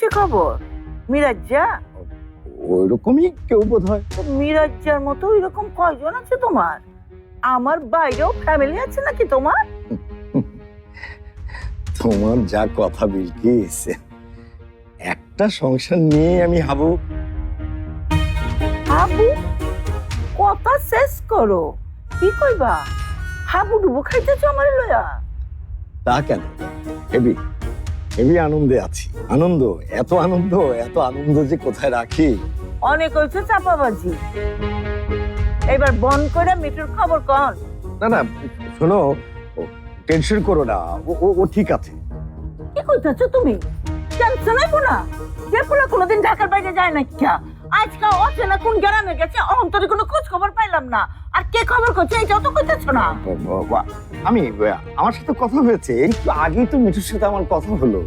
কি খবর? মিরাজ্জা? ওইরকমই কেউ বোধ হয়। মিরাজ্জার মতো এরকম কয়জন আছে তোমার? আমার বাইরেও ফ্যামিলি আছে নাকি তোমার? তোমার যা কথা বিলকিস, একটা সংসার নিয়ে আমি হাবু। হাবু? কথা শেষ করো। কি কইবা? হাবু ডুবু খাইতেছ আমার লয়া? তা কেন, হেবি হেবি আনন্দে আছি। আনন্দ, এত আনন্দ, এত আনন্দ যে কোথায় রাখি। অনেক হয়েছে চাপাবাজি। এবার বন করে মিঠুর খবর কন। না না, শোনো, টেনশন করো না, ও ঠিক আছে। কি কইতেছ তুমি? টেনশন হইব না? যে পোলা কোনোদিন ঢাকার বাইরে যায় না কিয়া, আজকে অচেনা কোন গ্রামে গেছে, অন্তরে কোনো খোঁজ খবর পাইলাম না। আর কে খবর করছে এইটাও তো কইতেছ না। আমি, আমার সাথে কথা হয়েছে একটু আগেই, তো মিঠুর সাথে আমার কথা হলো।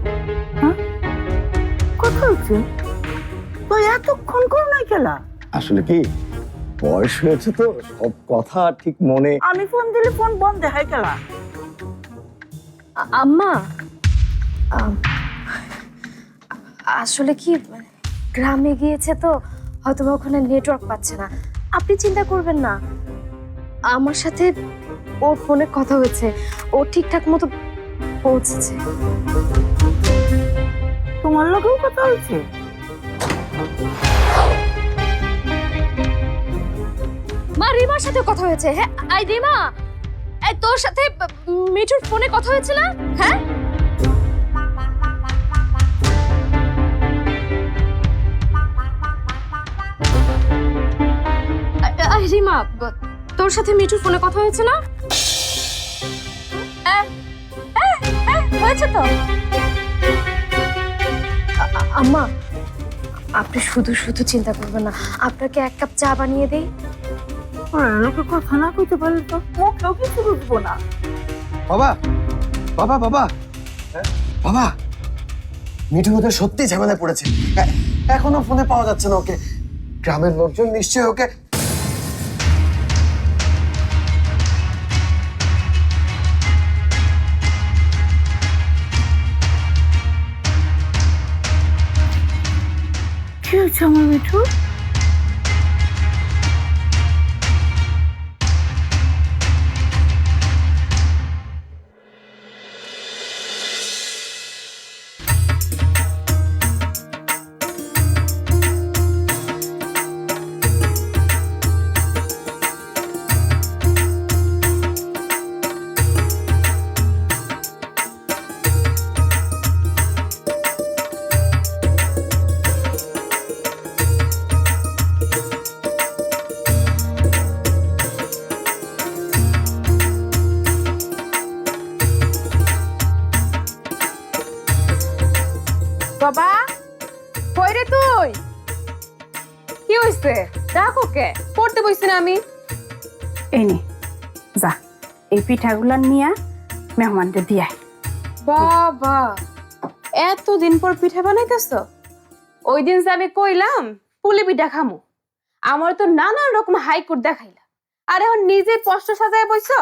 কথা হচ্ছে? তো এতক্ষণ করো নাই খেলা? আসলে কি, বয়স হয়েছে তো, সব কথা ঠিক মনে। আমি ফোন দিলে ফোন বন্ধ হয় খেলা। আম্মা, আসলে কি গ্রামে গিয়েছে তো হয়তো ওখানে নেটওয়ার্ক পাচ্ছে না। আপনি চিন্তা করবেন না, আমার সাথে ওর ফোনে কথা হয়েছে, ও ঠিকঠাক মতো পৌঁছেছে। তোমার লগেও কথা হয়েছে? মা, রিমার সাথে কথা হয়েছে। হ্যাঁ, আই রিমা, এই তোর সাথে মিঠুর ফোনে কথা হয়েছে না? হ্যাঁ, আই রিমা, তোর সাথে মিঠুর ফোনে কথা হয়েছে না? হয়েছে তো। আম্মা, আপনি শুধু শুধু চিন্তা করবেন না, আপনাকে এক কাপ চা বানিয়ে দেই। লোকে কথা না কইতে পারলে তো মুখেও কিছু বুঝবো না। বাবা, বাবা, বাবা, বাবা, মিঠু ওদের সত্যি ঝামেলায় পড়েছে। এখনো ফোনে পাওয়া যাচ্ছে না ওকে। গ্রামের লোকজন নিশ্চয়ই ওকে। কি হয়েছে আমার মিঠু? বাবা, কই রে তুই? কি হইছে? ডাক ওকে। পড়তে বইছি না আমি। এই নে, যা এই পিঠাগুলো নিয়ে মেহমানদের দিয়ে আয়। বাবা, এতদিন পর পিঠা বানাইতেছো? ওই দিন যে আমি কইলাম পুলি পিঠা খামু, আমার তো নানান রকম হাইকোর্ট দেখাইলা, আর এখন নিজে স্পষ্ট সাজায় বইছো।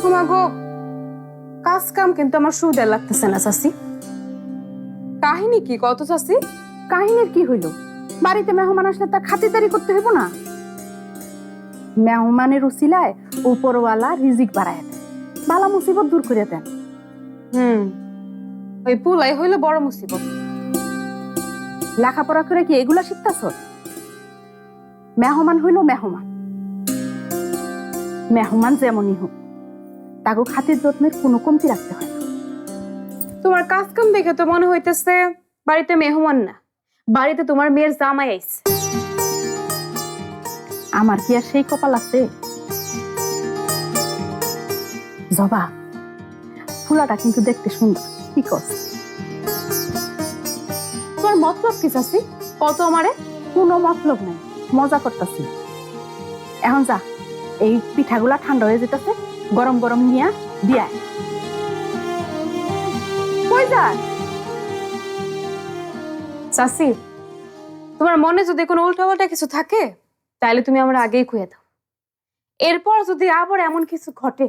তোমাগো কাজ কাম কিন্তু আমার সুবিধা লাগতেছে না চাচি। কাহিনী কি কত চাচি? কাহিনীর কি হইল? বাড়িতে মেহমান আসলে তার খাতিরদারি করতে হইব না? মেহমানের উসিলায় উপরওয়ালা রিজিক বাড়ায় দেন, বালা মুসিবত দূর করে দেন। ওই পুলাই হইলো বড় মুসিবত। লেখাপড়া করে কি এগুলা শিখতাছ? মেহমান হইল মেহমান, মেহমান যেমনই হোক তাকে খাতির যত্নের কোনো কমতি রাখতে হয় না। তোমার কাজ কাম দেখে তো মনে হইতেছে বাড়িতে মেহমান না, বাড়িতে তোমার মেয়ের জামাই আইছে। আমার কি আর সেই কপাল আছে? জবা, ফুলাটা কিন্তু দেখতে সুন্দর, কি কস? তোমার মতলব কি চাচি? কত আমারে? কোনো মতলব নাই, মজা করতেছি। এখন যা, এই পিঠাগুলা ঠান্ডা হয়ে যেতেছে, গরম গরম নিয়া দিয়া। কই যায় চাচি? তোমার মনে যদি কোনো উল্টাপাল্টা কিছু থাকে তাহলে তুমি আমার আগেই খুঁয়ে দাও। এরপর যদি আবার এমন কিছু ঘটে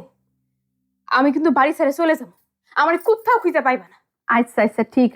আমি কিন্তু বাড়ি ছেড়ে চলে যাবো, আমার কোথাও খুঁজে পাইবা না। আচ্ছা আচ্ছা, ঠিক